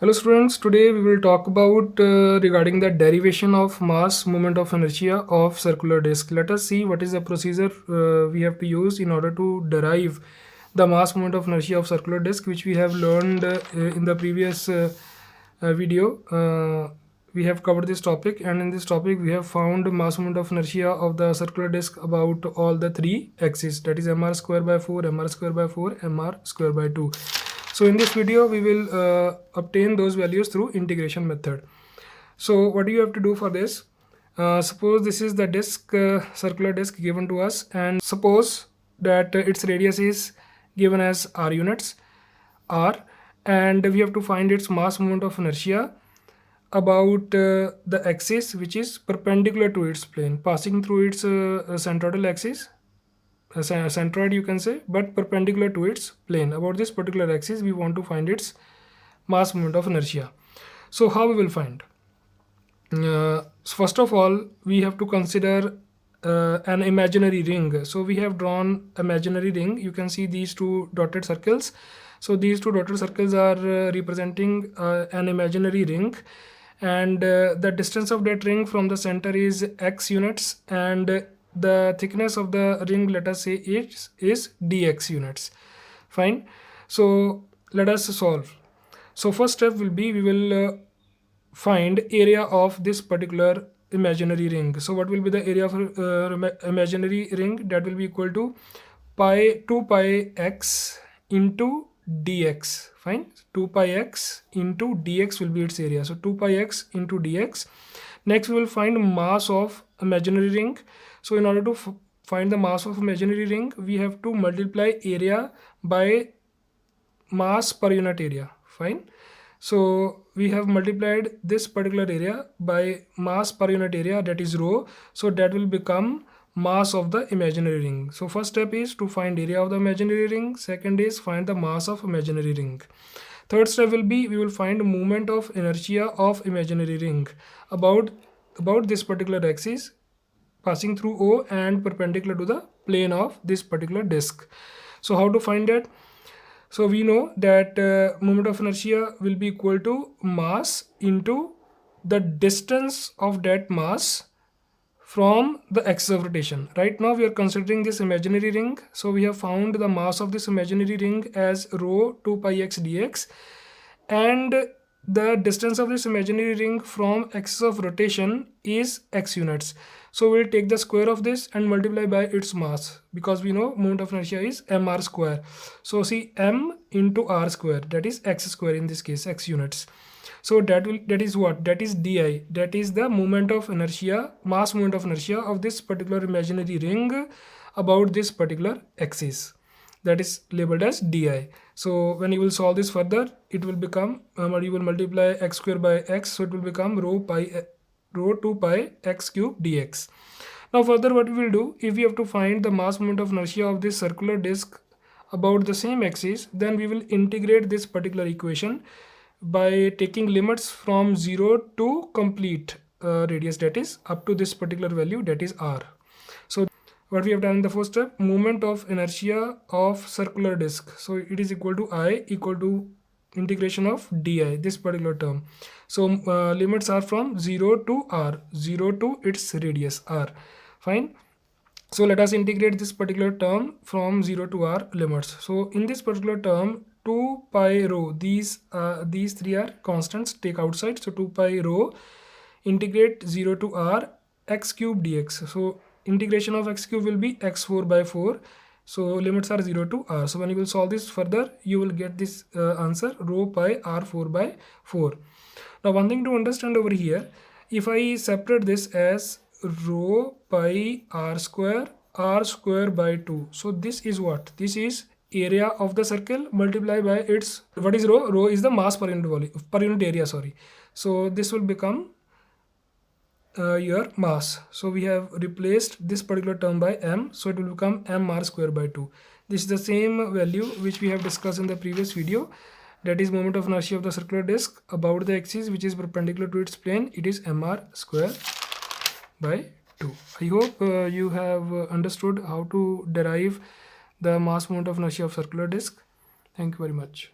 Hello students, today we will talk about regarding the derivation of mass moment of inertia of circular disk. Let us see what is the procedure we have to use in order to derive the mass moment of inertia of circular disk, which we have learned in the previous video. We have covered this topic, and in this topic we have found mass moment of inertia of the circular disk about all the three axes, that is mr square by 4, mr square by 4, mr square by 2. So in this video we will obtain those values through integration method. So what do you have to do for this? Suppose this is the disk, circular disk given to us, and suppose that its radius is given as r units, r, and we have to find its mass moment of inertia about the axis which is perpendicular to its plane, passing through its centroidal axis, centroid you can say, but perpendicular to its plane. About this particular axis we want to find its mass moment of inertia. So how we will find? First of all, we have to consider an imaginary ring. So we have drawn imaginary ring. You can see these two dotted circles. So these two dotted circles are representing an imaginary ring, and the distance of that ring from the center is x units, and the thickness of the ring, let us say, is dx units. Fine. So let us solve. So first step will be, we will find area of this particular imaginary ring. So what will be the area of imaginary ring? That will be equal to 2 pi x into dx. Fine. 2 pi x into dx will be its area. So 2 pi x into dx. Next we will find mass of imaginary ring. So in order to find the mass of imaginary ring, we have to multiply area by mass per unit area. Fine. So we have multiplied this particular area by mass per unit area, that is rho. So that will become mass of the imaginary ring. So first step is to find area of the imaginary ring. Second is find the mass of imaginary ring. Third step will be, we will find moment of inertia of imaginary ring about this particular axis passing through O and perpendicular to the plane of this particular disk. So how to find that? So we know that moment of inertia will be equal to mass into the distance of that mass from the axis of rotation. Right now we are considering this imaginary ring. So we have found the mass of this imaginary ring as rho 2 pi x dx, and the distance of this imaginary ring from axis of rotation is x units. So we'll take the square of this and multiply by its mass, because we know moment of inertia is mr square. So see, m into r square, that is x square, in this case x units. So that is what? That is di. That is the moment of inertia, mass moment of inertia of this particular imaginary ring about this particular axis. That is labeled as di. So when you will solve this further, it will become, you will multiply x square by x, so it will become rho 2 pi x cube dx. Now further what we will do, if we have to find the mass moment of inertia of this circular disk about the same axis, then we will integrate this particular equation by taking limits from 0 to complete radius, that is up to this particular value, that is r. So what we have done in the first step, moment of inertia of circular disk. So it is equal to I equal to integration of di, this particular term. So limits are from 0 to r, 0 to its radius r. Fine. So let us integrate this particular term from 0 to r limits. So in this particular term, 2 pi rho, these three are constants, take outside. So 2 pi rho integrate 0 to r x cube dx. So integration of x cube will be x4 by 4. So limits are 0 to r. So when you will solve this further, you will get this answer, rho pi r4 by 4. Now one thing to understand over here, if I separate this as rho pi r square by 2. So this is what? This is area of the circle multiplied by its, what is rho? Rho is the mass per unit volume, per unit area, sorry. So this will become your mass. So we have replaced this particular term by m, so it will become mr square by 2. This is the same value which we have discussed in the previous video, that is moment of inertia of the circular disk about the axis which is perpendicular to its plane. It is mr square by 2. I hope you have understood how to derive the mass moment of inertia of circular disk. Thank you very much.